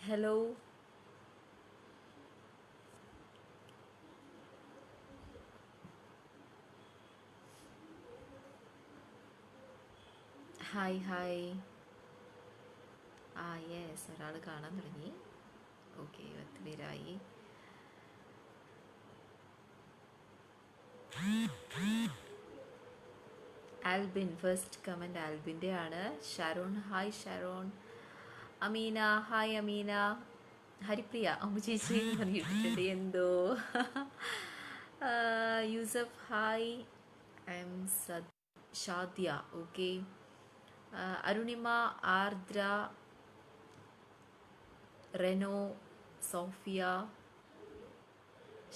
Hello. Hi, hi. Yes, ഒരാൾ കാണാൻ തുടങ്ങി. ഓക്കെ, 10 പേരായി. ആൽബിൻ, ഫസ്റ്റ് കമൻറ്റ് ആൽബിൻ്റെ ആണ്. ഷാരോൺ, ഹായ് ഷാരോൺ. അമീന, ഹായ് അമീന. ഹരിപ്രിയ, അമ്മു ചേച്ചി പറഞ്ഞിട്ടുണ്ട് എന്തോ. Yusuf, hi. I'm Shadya, okay. Arunima, Ardra, Reno, Sophia,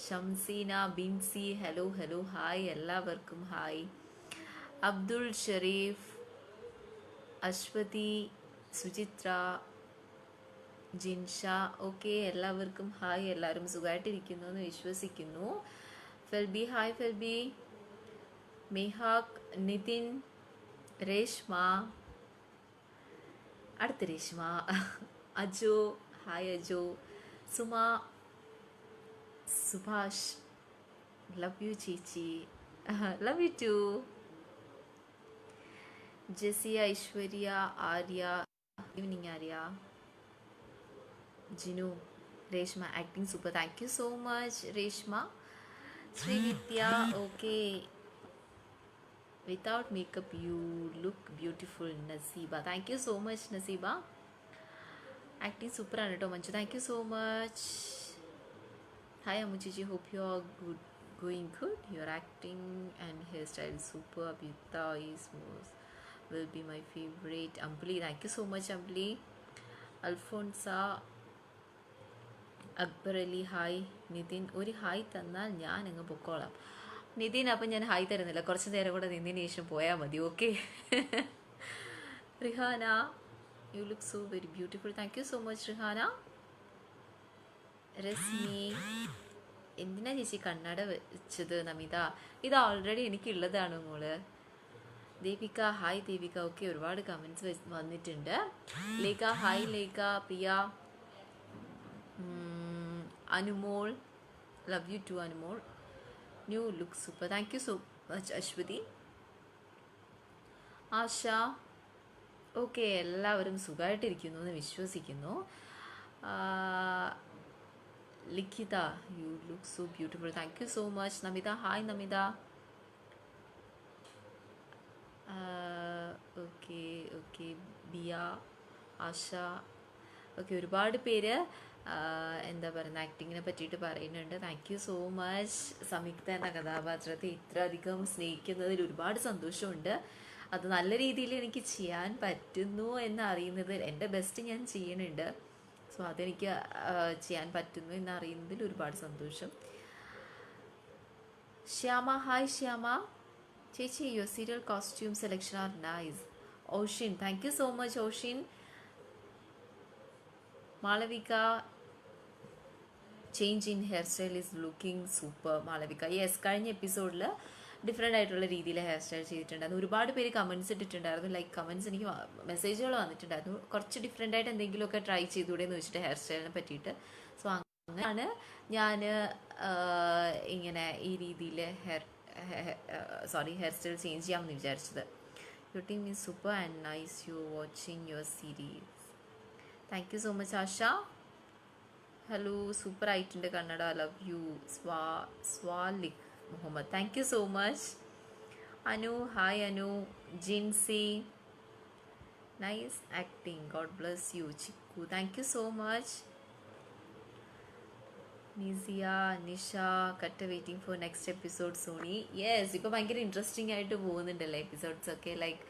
Shamseena, Binsi, hello hello, hi എല്ലാവർക്കും ഹായ്. അബ്ദുൾ ഷെരീഫ്, അശ്വതി, സുചിത്ര, ജിൻഷ, ഓക്കെ എല്ലാവർക്കും ഹായ്. എല്ലാവരും സുഖമായിട്ടിരിക്കുന്നു എന്ന് വിശ്വസിക്കുന്നു. ഫെൽബി, ഹായ് ഫെൽബി. മെഹാക്, നിതിൻ, രേഷ്മ, അടുത്ത Reshma, Ajo, hi Ajo. Suma, Subhash, love you ചേച്ചി, love you too. Jesiya, Aishwarya, Arya, evening Arya. Jinu, Reshma, acting super, thank you so much Reshma. Srividya, okay. Without makeup you look beautiful. Naseeba, thank you so much Naseeba. Acting super ആണ് കേട്ടോ Manju, thank you so much. Hi Ammu ചേച്ചി, hope you are good, going good. Your acting and hair style super. Abitha is most will be my favorite. Ampli, thank you so much Ampli. Alfonsa, Akbar Ali, hi. Nithin, ഒരു hi തന്നാൽ ഞാൻ അങ്ങ് പൊക്കോളാം. നിതിൻ, അപ്പം ഞാൻ hi തരുന്നില്ല, കുറച്ച് നേരം കൂടെ നിന്നതിന് ശേഷം പോയാൽ മതി, okay. Rihana, you look so very beautiful, thank you so much Rihana. Rashmi, എന്തിനാ ചേച്ചി കണ്ണട വെച്ചത്? നമിത, ഇത് ഓൾറെഡി എനിക്കുള്ളതാണ് മോള്. Devika, hi Devika, okay. ഒരുപാട് കമൻസ് വന്നിട്ടുണ്ട്. Lekha, hi Lekha. Priya, Anumol, love you too Anumol. New look super, thank you so much Aswathy. Asha, okay എല്ലാവരും സുഖമായിട്ടിരിക്കുന്നു എന്ന് വിശ്വസിക്കുന്നു. Likhitha, you look so beautiful, thank you so much. Namitha, hi Namitha. Okay okay. ബിയ, Asha, okay. ഒരുപാട് പേര് എന്താ പറയുക, ആക്ടിങ്ങിനെ പറ്റിയിട്ട് പറയുന്നുണ്ട്. Thank you so much. സംയുക്ത എന്ന കഥാപാത്രത്തെ ഇത്ര അധികം സ്നേഹിക്കുന്നതിൽ ഒരുപാട് സന്തോഷമുണ്ട്. അത് നല്ല രീതിയിൽ എനിക്ക് ചെയ്യാൻ പറ്റുന്നു എന്നറിയുന്നത്, എൻ്റെ ബെസ്റ്റ് ഞാൻ ചെയ്യുന്നുണ്ട്. സോ അതെനിക്ക് ചെയ്യാൻ പറ്റുന്നു എന്നറിയുന്നതിൽ ഒരുപാട് സന്തോഷം. ശ്യാമ, ഹായ് ശ്യാമ. ചേച്ചി, your serial costume selection are nice. Oshin, thank you so much Oshin. Malavika, change in hair style is looking super. Malavika, yes, കഴിഞ്ഞ എപ്പിസോഡിൽ ഡിഫറെൻ്റ് ആയിട്ടുള്ള രീതിയിൽ ഹെയർ സ്റ്റൈൽ ചെയ്തിട്ടുണ്ടായിരുന്നു. ഒരുപാട് പേര് കമൻസ് ഇട്ടിട്ടുണ്ടായിരുന്നു. ലൈക്ക് കമൻസ്, എനിക്ക് മെസ്സേജുകൾ വന്നിട്ടുണ്ടായിരുന്നു, കുറച്ച് ഡിഫറെൻ്റ് ആയിട്ട് എന്തെങ്കിലുമൊക്കെ ട്രൈ ചെയ്തുകൂടെ എന്ന് വെച്ചിട്ട് ഹെയർ സ്റ്റൈലിനെ പറ്റിയിട്ട്. സോ അങ്ങനെയാണ് ഞാൻ ഇങ്ങനെ ഈ രീതിയിൽ ഹെയർ സ്റ്റൈൽ ചേഞ്ച് ചെയ്യാമെന്ന് വിചാരിച്ചത്. Your team is super and nice you watching your series. Thank you so much Asha. Hello, super ആയിട്ടുണ്ട് Kannada, love you. Swaliq Muhammad, thank you so much. Anu, hi Anu. Jincy, nice acting, god bless you. Chikku, thank you so much. Nisiya, Nisha, cut waiting for next episode Sony. Yes, ഇപ്പോൾ ഭയങ്കര interesting ആയിട്ട് പോകുന്നുണ്ടല്ലോ episodes ഒക്കെ. Like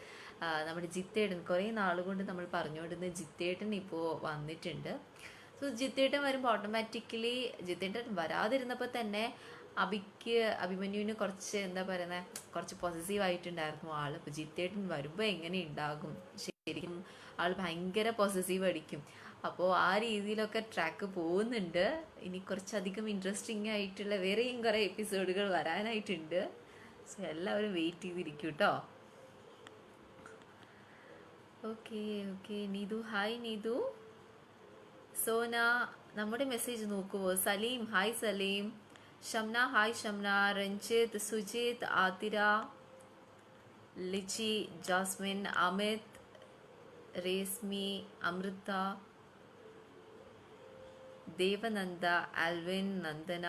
നമ്മുടെ ജിത്തേട്ടൻ, കുറേ നാളുകൊണ്ട് നമ്മൾ പറഞ്ഞുകൊണ്ടിരുന്ന ജിത്തേട്ടൻ ഇപ്പോൾ വന്നിട്ടുണ്ട്. സോ ജിത്തേട്ടൻ വരുമ്പോൾ ഓട്ടോമാറ്റിക്കലി, ജിത്തേട്ടൻ വരാതിരുന്നപ്പോൾ തന്നെ അഭിമന്യുവിന് കുറച്ച് എന്താ പറയുന്നത്, കുറച്ച് പോസിറ്റീവ് ആയിട്ടുണ്ടായിരുന്നു ആൾ. അപ്പോൾ ജിത്തേട്ടൻ വരുമ്പോൾ എങ്ങനെ ഉണ്ടാകും, ശരിക്കും ആൾ ഭയങ്കര പോസിറ്റീവ് അടിക്കും. അപ്പോൾ ആ രീതിയിലൊക്കെ ട്രാക്ക് പോകുന്നുണ്ട്. ഇനി കുറച്ചധികം ഇൻട്രസ്റ്റിംഗ് ആയിട്ടുള്ള വേറെയും കുറേ എപ്പിസോഡുകൾ വരാനായിട്ടുണ്ട്. സോ എല്ലാവരും വെയിറ്റ് ചെയ്തിരിക്കും കേട്ടോ. Okay okay. Neethu, hi Neethu. Sona നമ്മുടെ മെസ്സേജ് നോക്കുമോ? Saleem hi Saleem. Shamna hi Shamna. Ranjith, Sujith, Athira, Lichi, Jasmine, Amit, Resmi, Amritha, Devananda, Alvin, Nandana.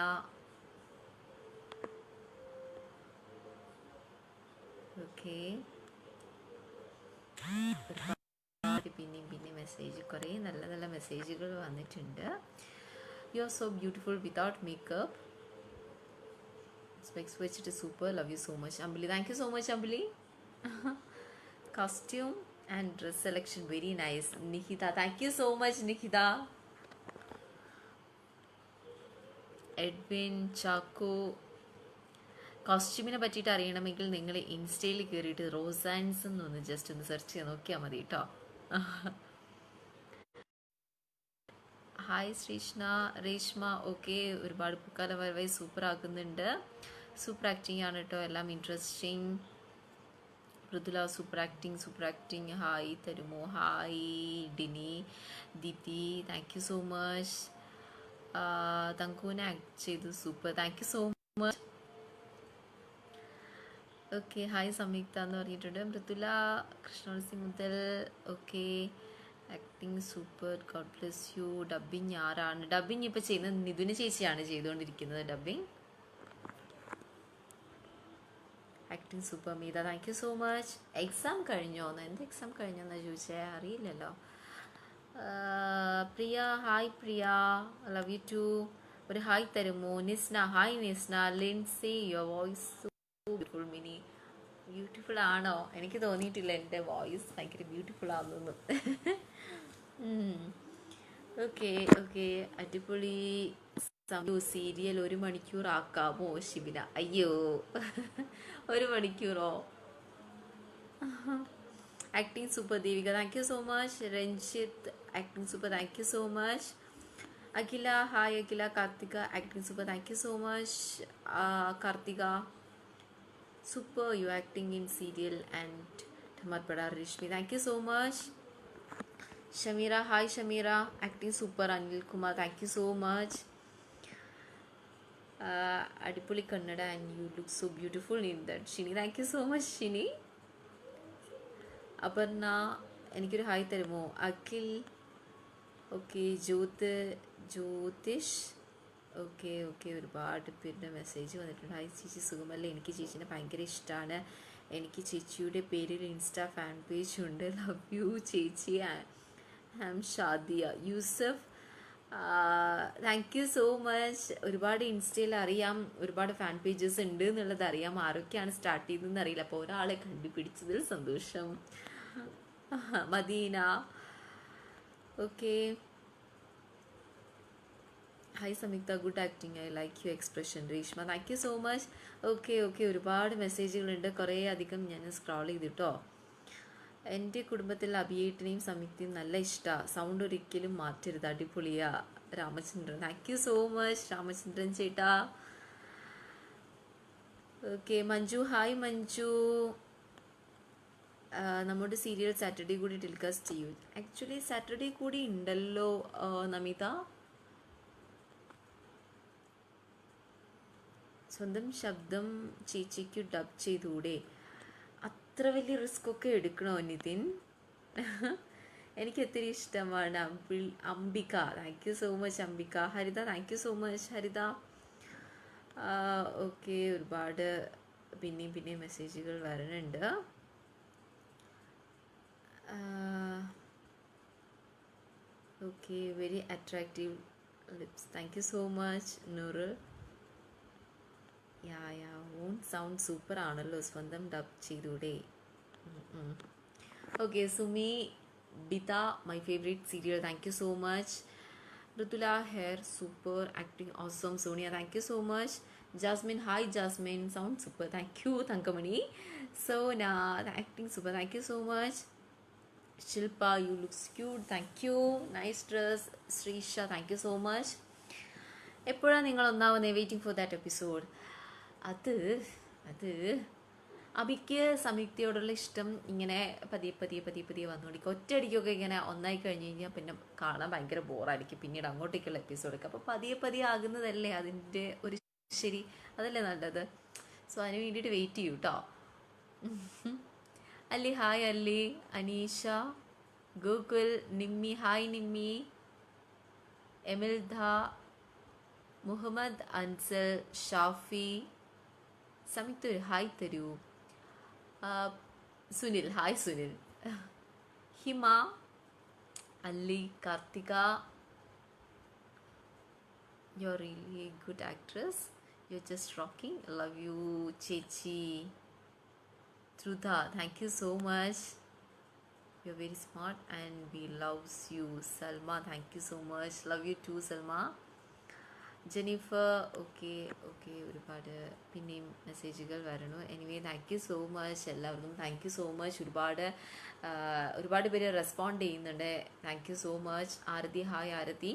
Okay, പിന്നെ മെസ്സേജ് കുറേ നല്ല നല്ല മെസ്സേജുകൾ വന്നിട്ടുണ്ട്. You are so beautiful without makeup. Specs വെച്ചിട്ട് super, love you so much Ambili. Thank you so much Ambili. Costume and dress selection very nice. Nihitha, thank you so much Nihitha. Edwin, Chacko. കോസ്റ്റ്യൂമിനെ പറ്റിയിട്ട് അറിയണമെങ്കിൽ നിങ്ങൾ ഇൻസ്റ്റയിൽ കയറിയിട്ട് റോസാൻസ് എന്നൊന്ന് ജസ്റ്റ് ഒന്ന് സെർച്ച് ചെയ്ത് നോക്കിയാൽ മതി കേട്ടോ. ഹായ് ശ്രീഷ്ണ, രേഷ്മ. ഓക്കെ, ഒരുപാട് പൂക്കാലം വരവായി സൂപ്പർ ആക്കുന്നുണ്ട്. സൂപ്പർ ആക്ടിങ് ആണ് കേട്ടോ, എല്ലാം interesting. Mridula, super acting. Hi തരുമോ? Hi Dini, Deepthi, thank you so much. തങ്കൂനെ ആക്ട് ചെയ്തു super, thank you so much. Okay, hi Samyuktha എന്ന് പറഞ്ഞിട്ടുണ്ട്. മൃദുല, കൃഷ്ണോത്സി മുതൽ. Okay, acting super, god bless you. Dubbing ആരാണ്? ഡബിങ് ഇപ്പോൾ ചെയ്യുന്നത് നിതുന ചേച്ചിയാണ് ചെയ്തുകൊണ്ടിരിക്കുന്നത് dubbing. Acting super Meetha, thank you so much. Exam കഴിഞ്ഞോന്ന്? എന്ത് എക്സാം കഴിഞ്ഞോന്നാണ് ചോദിച്ചേ? അറിയില്ലല്ലോ. Priya, hi Priya, love you too. ഒരു ഹായ് തരുമോ? Nisna, hi Nisna. Lincy, your voice so beautiful. Mini, beautiful ആണോ? എനിക്ക് തോന്നിയിട്ടില്ല എൻ്റെ വോയിസ് ഭയങ്കര ബ്യൂട്ടിഫുൾ ആണെന്ന്. ഓക്കെ ഓക്കെ, അടിപൊളി. സീരിയൽ 1 മണിക്കൂർ ആക്കാമോ ഷിബിന? അയ്യോ, 1 മണിക്കൂറോ? Acting super Devika, thank you so much. Ranjith, acting super, thank you so much. Akhila, hi Akhila. Karthika, acting super, thank you so much. Karthika, super, you acting in serial and Dhamarpada. Rishmi, thank you so much. Shamira, hi Shamira, acting super. Anil Kumar, thank you so much. Adipuli Kannada, and you look so beautiful in that. Shini, thank you so much Shini. Aparna, എനിക്കൊരു hi തരുമോ? Akhil, okay. Jyothish, okay okay. ഒരുപാട് പേരുടെ message വന്നിട്ടുണ്ട്. Hi ചേച്ചി, സുഖമല്ലേ? എനിക്ക് ചേച്ചീനെ ഭയങ്കര ഇഷ്ടമാണ്. എനിക്ക് ചേച്ചിയുടെ പേരിൽ ഇൻസ്റ്റാ ഫാൻ പേജ് ഉണ്ട്. ലവ് യു ചേച്ചി. Am Shadiya. Yusuf, thank you so much. ഒരുപാട് ഇൻസ്റ്റയിൽ അറിയാം, ഒരുപാട് ഫാൻ പേജസ് ഉണ്ട് എന്നുള്ളത് അറിയാം. ആരൊക്കെയാണ് സ്റ്റാർട്ട് ചെയ്തതെന്ന് അറിയില്ല. അപ്പോൾ ഒരാളെ കണ്ടുപിടിച്ചതിൽ സന്തോഷം. Madina, okay. Hi Samyuktha, good acting, I like you expression. Reshma, thank you so much. Okay okay, ഒരുപാട് മെസ്സേജുകളുണ്ട്, കുറേ അധികം ഞാൻ സ്ക്രോൾ ചെയ്തിട്ടോ. എൻ്റെ കുടുംബത്തിൽ അഭിയേട്ടനെയും സംയുക്തയും നല്ല ഇഷ്ടമാണ്. സൗണ്ട് ഒരിക്കലും മാറ്റരുത്, അടിപൊളിയാ. Ramachandran, thank you so much Ramachandran ചേട്ടാ. Okay, Manju, hi Manju. നമ്മുടെ സീരിയൽ സാറ്റർഡേ കൂടി ടെലികാസ്റ്റ് ചെയ്യൂ. ആക്ച്വലി സാറ്റർഡേ കൂടി ഉണ്ടല്ലോ നമിത. സ്വന്തം ശബ്ദം ചേച്ചിക്ക് ഡബ് ചെയ്തൂടെ? അത്ര വലിയ റിസ്ക് ഒക്കെ എടുക്കണോ നിതിൻ? എനിക്ക് ഒത്തിരി ഇഷ്ടമാണ്. Ambika, thank you so much Ambika. Haritha, thank you so much Haritha. Okay, ഒരുപാട് പിന്നെയും മെസ്സേജുകൾ വരുന്നുണ്ട്. Okay, very attractive lips, thank you so much Noor. Yeah own sound super ആണല്ലോ, സ്വന്തം ഡബ് ചെയ്തൂടെ? Okay, Sumi Bitha, my favourite serial, thank you so much. Mridula, hair super, acting awesome. Sonia, thank you so much. Jasmine, hi Jasmine, sound super, thank you Thankamani. Sona, acting super, thank you so much. Shilpa, you looks cute, thank you. Nice dress. Sreesha, thank you so much. എപ്പോഴാണ് നിങ്ങൾ ഒന്നാവുന്നത്? Waiting for that episode. അത് അബിക്ക് സംയുക്തയോടുള്ള ഇഷ്ടം ഇങ്ങനെ പതിയെ പതിയെ പതിയെ പതിയെ വന്നുകൊണ്ടിരിക്കും. ഒറ്റയടിക്കൊക്കെ ഇങ്ങനെ ഒന്നായി കഴിഞ്ഞ് കഴിഞ്ഞാൽ പിന്നെ കാണാൻ ഭയങ്കര ബോറായിരിക്കും പിന്നീട് അങ്ങോട്ടേക്കുള്ള എപ്പിസോഡൊക്കെ. അപ്പോൾ പതിയെ പതിയെ ആകുന്നതല്ലേ അതിൻ്റെ ഒരു ശരി, അതല്ലേ നല്ലത്. സോ അതിന് വേണ്ടിയിട്ട് വെയിറ്റ് ചെയ്യൂ കേട്ടോ. അല്ലി ഹായ്, അല്ലി, അനീഷ, ഗോകുൽ, നിമ്മി ഹായ്, നിമ്മി, എമിൽധ, മുഹമ്മദ് അൻസൽ, ഷാഫി, സംയുക്ത ഒരു ഹായ് തരൂ. സുനിൽ ഹായ് സുനിൽ, ഹിമ, അല്ലി, Karthika, you're really a good actress, you're just rocking, love you ചേച്ചി. Trudha, thank you so much, you're very smart and we loves you. Salma, thank you so much, love you too Salma. Jennifer, okay okay, ഒരുപാട് പിന്നെയും മെസ്സേജുകൾ വരണു. Anyway thank you so much എല്ലാവർക്കും, thank you so much. ഒരുപാട് പേര് respond ചെയ്യുന്നുണ്ട്, thank you so much. Arathi hi, Arathi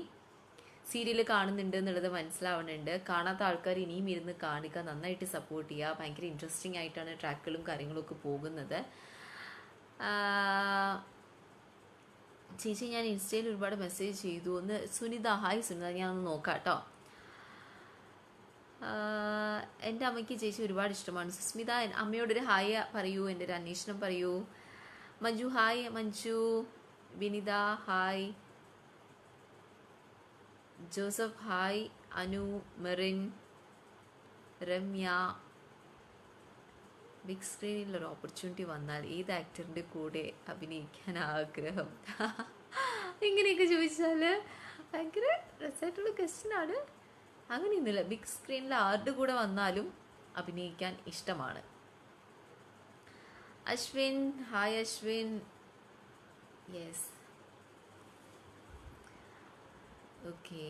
serial കാണുന്നുണ്ട് എന്നുള്ളത് മനസ്സിലാവുന്നുണ്ട്. കാണാത്ത ആൾക്കാർ ഇനിയും ഇരുന്ന് കാണുക, നന്നായിട്ട് സപ്പോർട്ട് ചെയ്യുക. ഭയങ്കര ഇൻട്രസ്റ്റിംഗ് ആയിട്ടാണ് ട്രാക്കുകളും കാര്യങ്ങളൊക്കെ പോകുന്നത്. ചേച്ചി ഞാൻ ഇൻസ്റ്റയിൽ ഒരുപാട് മെസ്സേജ് ചെയ്തു. ഒന്ന് സുനിത ഹായ് സുനിത, ഞാൻ ഒന്ന് നോക്കാം കേട്ടോ. എൻ്റെ അമ്മയ്ക്ക് ചേച്ചി ഒരുപാട് ഇഷ്ടമാണ്. സുസ്മിത അമ്മയോടൊരു ഹായ് പറയൂ, എൻ്റെ ഒരു അന്വേഷണം പറയൂ. Manju hi Manju. Vinitha hi. Joseph hi. Anu, Merin, Ramya. Big സ്ക്രീനിൽ ഒരു ഓപ്പർച്യൂണിറ്റി വന്നാൽ ഏത് ആക്ടറിൻ്റെ കൂടെ അഭിനയിക്കാൻ ആഗ്രഹം? ഇങ്ങനെയൊക്കെ ചോദിച്ചാൽ ഭയങ്കര രസമായിട്ടുള്ള ക്വസ്റ്റ്യനാണ്. അങ്ങനെയൊന്നുമില്ല, ബിഗ് സ്ക്രീനിൽ ആരുടെ കൂടെ വന്നാലും അഭിനയിക്കാൻ ഇഷ്ടമാണ്. Ashwin hi Ashwin. Yes, okay.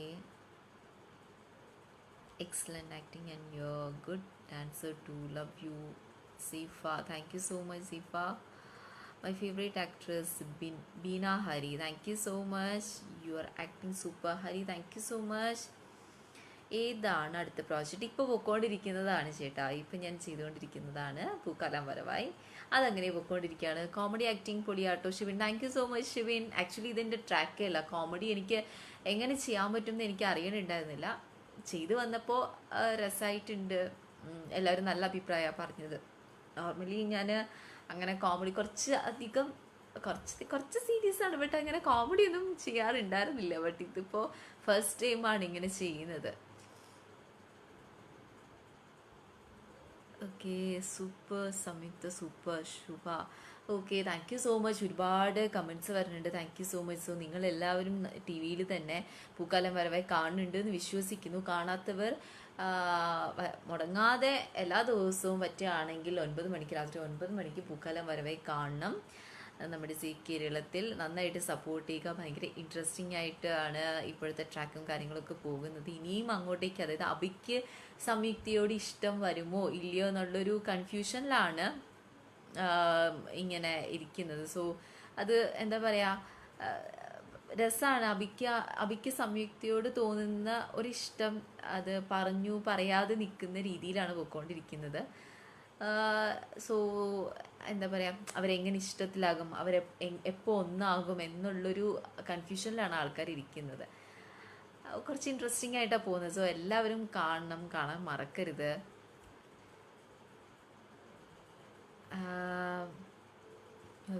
Excellent acting and you are good dancer too, love you. Seefa, thank you so much Seefa. My favourite actress Beena Hari, thank you so much, you are acting super. Hari, thank you so much. ഏതാണ് അടുത്ത project? ഇപ്പോൾ പൊയ്ക്കൊണ്ടിരിക്കുന്നതാണ് ചേട്ടാ, ഇപ്പം ഞാൻ ചെയ്തുകൊണ്ടിരിക്കുന്നതാണ് പൂക്കാലം വരവായി, അതങ്ങനെ പൊയ്ക്കൊണ്ടിരിക്കുകയാണ്. Comedy acting പൊളിയാട്ടോ Shivin, thank you so much Shivin. Actually ഇതെൻ്റെ ട്രാക്കേ അല്ല, കോമഡി എനിക്ക് എങ്ങനെ ചെയ്യാൻ പറ്റുമെന്ന് എനിക്ക് അറിയണുണ്ടായിരുന്നില്ല. ചെയ്തു വന്നപ്പോൾ രസമായിട്ടുണ്ട്, എല്ലാവരും നല്ല അഭിപ്രായമാണ് പറഞ്ഞത്. നോർമലി ഞാൻ അങ്ങനെ കോമഡി കുറച്ച് സീരിയസ് ആണ്, ബട്ട് അങ്ങനെ കോമഡി ഒന്നും ചെയ്യാറുണ്ടായിരുന്നില്ല. ബട്ട് ഇതിപ്പോൾ ഫസ്റ്റ് ടൈമാണ് ഇങ്ങനെ ചെയ്യുന്നത്. Okay, super Samyuktha, super Shubha. Okay, thank you so much. ഒരുപാട് കമൻറ്റ്സ് വരുന്നുണ്ട്, thank you so much. So നിങ്ങളെല്ലാവരും ടി വിയിൽ തന്നെ പൂക്കാലം വരവായി കാണുന്നുണ്ട് എന്ന് വിശ്വസിക്കുന്നു. കാണാത്തവർ മുടങ്ങാതെ എല്ലാ ദിവസവും പറ്റുകയാണെങ്കിൽ 9 മണിക്ക്, രാത്രി 9 മണിക്ക് പൂക്കാലം വരവായി കാണണം. നമ്മുടെ സി കേരളത്തിൽ നന്നായിട്ട് സപ്പോർട്ട് ചെയ്യുക. ഭയങ്കര ഇൻട്രസ്റ്റിംഗ് ആയിട്ടാണ് ഇപ്പോഴത്തെ ട്രാക്കും കാര്യങ്ങളൊക്കെ പോകുന്നത്. ഇനിയും അങ്ങോട്ടേക്ക്, അതായത് അബിക്ക് സംയുക്തയോട് ഇഷ്ടം വരുമോ ഇല്ലയോ എന്നുള്ളൊരു കൺഫ്യൂഷനിലാണ് ഇങ്ങനെ ഇരിക്കുന്നത്. സോ അത് എന്താ പറയുക, രസമാണ്. അബിക്ക് സംയുക്തയോട് തോന്നുന്ന ഒരിഷ്ടം അത് പറയാതെ നിൽക്കുന്ന രീതിയിലാണ് പോയിക്കൊണ്ടിരിക്കുന്നത്. സോ എന്താ പറയുക, അവരെങ്ങനെ ഇഷ്ടത്തിലാകും, എപ്പോൾ ഒന്നാകും എന്നുള്ളൊരു കൺഫ്യൂഷനിലാണ് ആൾക്കാർ ഇരിക്കുന്നത്. കുറച്ച് ഇൻട്രസ്റ്റിംഗ് ആയിട്ടാണ് പോകുന്നത്. സോ എല്ലാവരും കാണാൻ മറക്കരുത്.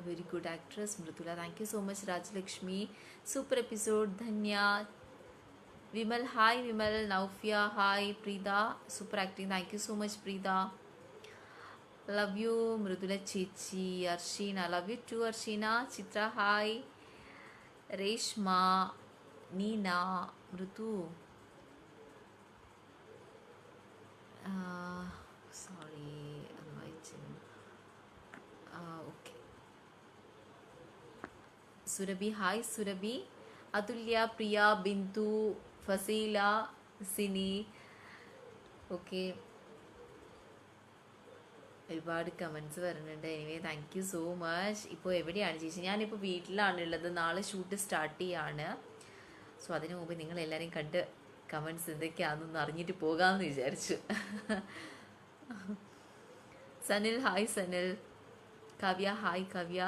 Very good actress Mridula, thank you so much. Rajalakshmi, super episode. Dhanya, Vimal hi Vimal. Naufiya hi. Preetha, super acting, thank you so much Preetha. Love you Mridula ചേച്ചി. Arsheena, love you too Arsheena. Chithra hi. Reshma, Neena, Mridu, sorry അത് വായിച്ചു. Okay, Surabhi hi Surabhi. Athulya, Priya, Bindu, Faseela, Sini. Okay, ഒരുപാട് കമൻറ്റ്സ് വരുന്നുണ്ട്. Anyway thank you so much. ഇപ്പോൾ എവിടെയാണ് ചേച്ചി? ഞാനിപ്പോൾ വീട്ടിലാണുള്ളത്. നാളെ ഷൂട്ട് സ്റ്റാർട്ട് ചെയ്യാണ്. സോ അതിനു മുമ്പ് നിങ്ങളെല്ലാവരെയും കണ്ട് കമൻറ്റ്സ് എന്തൊക്കെയാണെന്നൊന്ന് അറിഞ്ഞിട്ട് പോകാമെന്ന് വിചാരിച്ചു. Sanil hi Sanil. Kavya hi Kavya.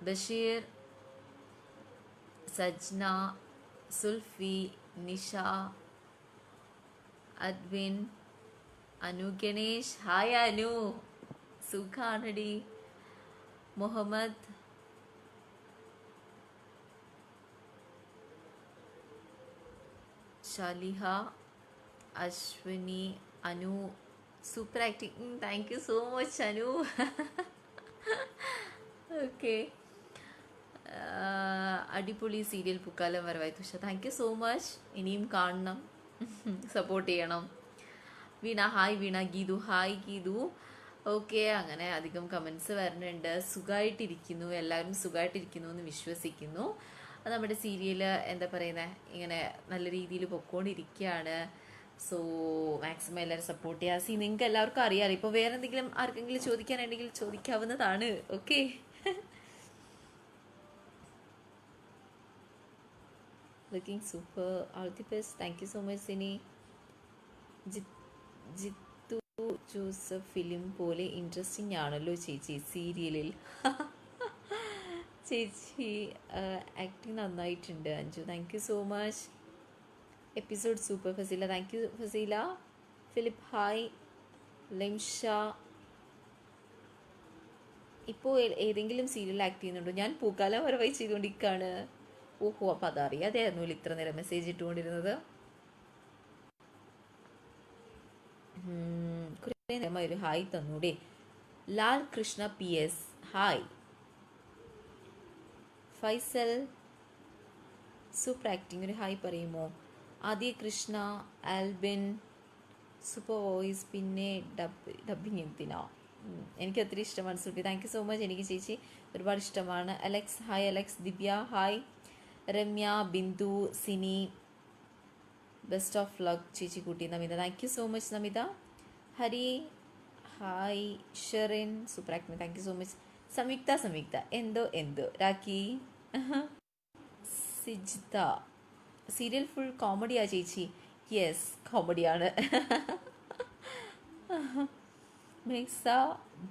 Basheer, Sajna, Sulfi, Nisha, Adwin, Anu Ganesh hi Anu. സുഖാണടി. Muhammad, Shaliha, Ashwini, Anu. Super acting. Thank you so much Anu. Okay. അടിപൊളി serial Pookkalam Varavayi Thusha. Thank you so much. ഇനിയും കാണണം, സപ്പോർട്ട് ചെയ്യണം. Veena hi Veena. Geethu hi Geethu. Okay, അങ്ങനെ അധികം കമൻസ് വരുന്നുണ്ട്. സുഖമായിട്ടിരിക്കുന്നു, എല്ലാവരും സുഖമായിട്ടിരിക്കുന്നു എന്ന് വിശ്വസിക്കുന്നു. നമ്മുടെ സീരിയൽ എന്താ പറയുന്നത്, ഇങ്ങനെ നല്ല രീതിയിൽ പൊക്കോണ്ടിരിക്കുകയാണ്. സോ മാക്സിമം എല്ലാവരും സപ്പോർട്ട് ചെയ്യുക. നിങ്ങൾക്ക് എല്ലാവർക്കും അറിയാമല്ലോ. ഇപ്പോൾ വേറെ എന്തെങ്കിലും ആർക്കെങ്കിലും ചോദിക്കാനുണ്ടെങ്കിൽ ചോദിക്കാവുന്നതാണ്. Okay. Looking super. All the best. Thank you so much Sini. Jeethu Joseph film പോലെ ഇൻട്രസ്റ്റിംഗ് ആണല്ലോ ചേച്ചി സീരിയലിൽ. ചേച്ചി ആക്ടിങ് നന്നായിട്ടുണ്ട്. Anju thank you so much. Episode super. Faseela thank you Faseela. Philip hi. Limsha, ഇപ്പോൾ ഏതെങ്കിലും സീരിയൽ ആക്ട് ചെയ്യുന്നുണ്ടോ? ഞാൻ പൂക്കാലം വരവായി ചെയ്തുകൊണ്ടിരിക്കുകയാണ്. ഓഹോ, അപ്പം അതറിയാതെയായിരുന്നു ഇത്ര നേരം മെസ്സേജ് ഇട്ടുകൊണ്ടിരുന്നത്. കുറേ നേരമായി ഒരു ഹായ് തന്നൂടെ. Lal Krishna P S hi. Faisal, super acting, ഒരു ഹായ് പറയുമോ? Adhya Krishna, Albin, super voice. പിന്നെ ഡബിങ് എന്തിനാ? എനിക്ക് ഒത്തിരി ഇഷ്ടമാണ് Sutti. Thank you so much. എനിക്ക് ചേച്ചി ഒരുപാട് ഇഷ്ടമാണ്. Alex hi Alex. Divya hi. Ramya, Bindu, Sini, best of luck ചേച്ചി കുട്ടി. Namitha thank you so much Namitha. Hari hi. Sherin super acting thank you so much. Samyuktha എന്തോ രാഖി. സിജിത, സീരിയൽ ഫുൾ കോമഡിയാ ചേച്ചി? യെസ്, കോമഡിയാണ്. മിക്സ,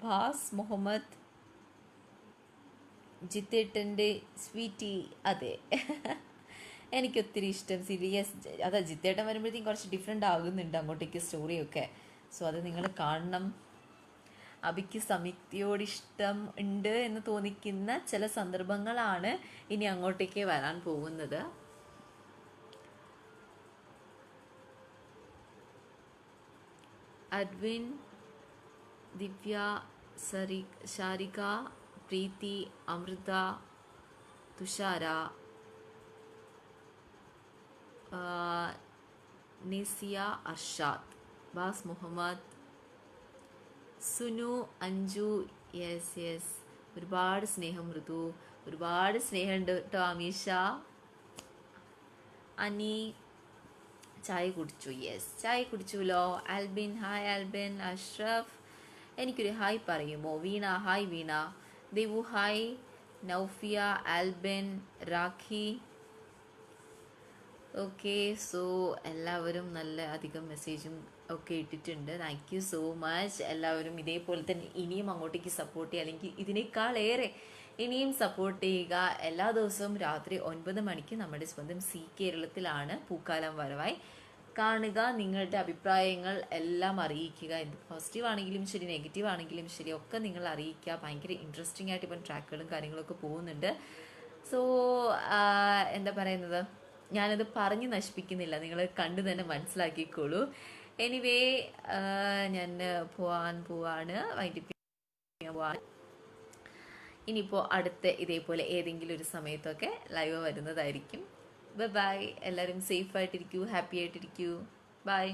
ഭാസ് മുഹമ്മദ്, ജിത്തേട്ടൻ്റെ സ്വീറ്റി. അതെ, എനിക്കൊത്തിരി ഇഷ്ടം സീരിയസ്. അതാ ജിത്തേട്ടൻ വരുമ്പോഴത്തേക്കും കുറച്ച് ഡിഫറെൻ്റ് ആകുന്നുണ്ട് അങ്ങോട്ടേക്ക് സ്റ്റോറിയൊക്കെ. സോ അത് നിങ്ങൾ കാണണം. അബിക്ക് സംയുക്തിയോട് ഇഷ്ടം ഉണ്ട് എന്ന് തോന്നിക്കുന്ന ചില സന്ദർഭങ്ങളാണ് ഇനി അങ്ങോട്ടേക്ക് വരാൻ പോകുന്നത്. അഡ്വിൻ, ദിവ്യ, ശാരിക, പ്രീതി, അമൃത, തുഷാര, നിസിയ, അർഷാദ്, ബാസ് മുഹമ്മദ്, സുനു, അഞ്ജു. യെസ്, ഒരുപാട് സ്നേഹം മൃദു. ഒരുപാട് സ്നേഹമുണ്ട് കേട്ടോ അമീഷ. അനി, ചായ കുടിച്ചു? യെസ്, ചായ കുടിച്ചുല്ലോ. ആൽബിൻ ഹായ് ആൽബിൻ. അഷ്റഫ്, എനിക്കൊരു ഹായ് പറയുമോ? Veena hi Veena. Devu hi. Naufiya, Albin, Rakhi. Okay, so എല്ലാവരും നല്ല അധികം മെസ്സേജും ഒക്കെ ഇട്ടിട്ടുണ്ട്. Thank you so much. എല്ലാവരും ഇതേപോലെ തന്നെ ഇനിയും അങ്ങോട്ടേക്ക് സപ്പോർട്ട് ചെയ്യുക, അല്ലെങ്കിൽ ഇതിനേക്കാളേറെ ഇനിയും സപ്പോർട്ട് ചെയ്യുക. എല്ലാ ദിവസവും രാത്രി 9 മണിക്ക് നമ്മുടെ സ്വന്തം സി കേരളത്തിലാണ് പൂക്കാലം വരവായി. കാണുക, നിങ്ങളുടെ അഭിപ്രായങ്ങൾ എല്ലാം അറിയിക്കുക. എന്ത് പോസിറ്റീവ് ആണെങ്കിലും ശരി, നെഗറ്റീവ് ആണെങ്കിലും ശരി, ഒക്കെ നിങ്ങൾ അറിയിക്കുക. ഭയങ്കര ഇൻട്രസ്റ്റിംഗ് ആയിട്ട് ഇപ്പം ട്രാക്കുകളും കാര്യങ്ങളൊക്കെ പോകുന്നുണ്ട്. സോ എന്താ പറയുന്നത്, ഞാനത് പറഞ്ഞ് നശിപ്പിക്കുന്നില്ല, നിങ്ങൾ കണ്ടു തന്നെ മനസ്സിലാക്കിക്കോളൂ. എനിവേ, ഞാൻ പോവാണ്, വൈകിട്ട് ഇനിയിപ്പോൾ അടുത്ത ഇതേപോലെ ഏതെങ്കിലും ഒരു സമയത്തൊക്കെ ലൈവ് വരുന്നതായിരിക്കും. ബൈ. എല്ലാവരും സേഫ് ആയിട്ടിരിക്കൂ, ഹാപ്പി ആയിട്ടിരിക്കൂ. ബൈ.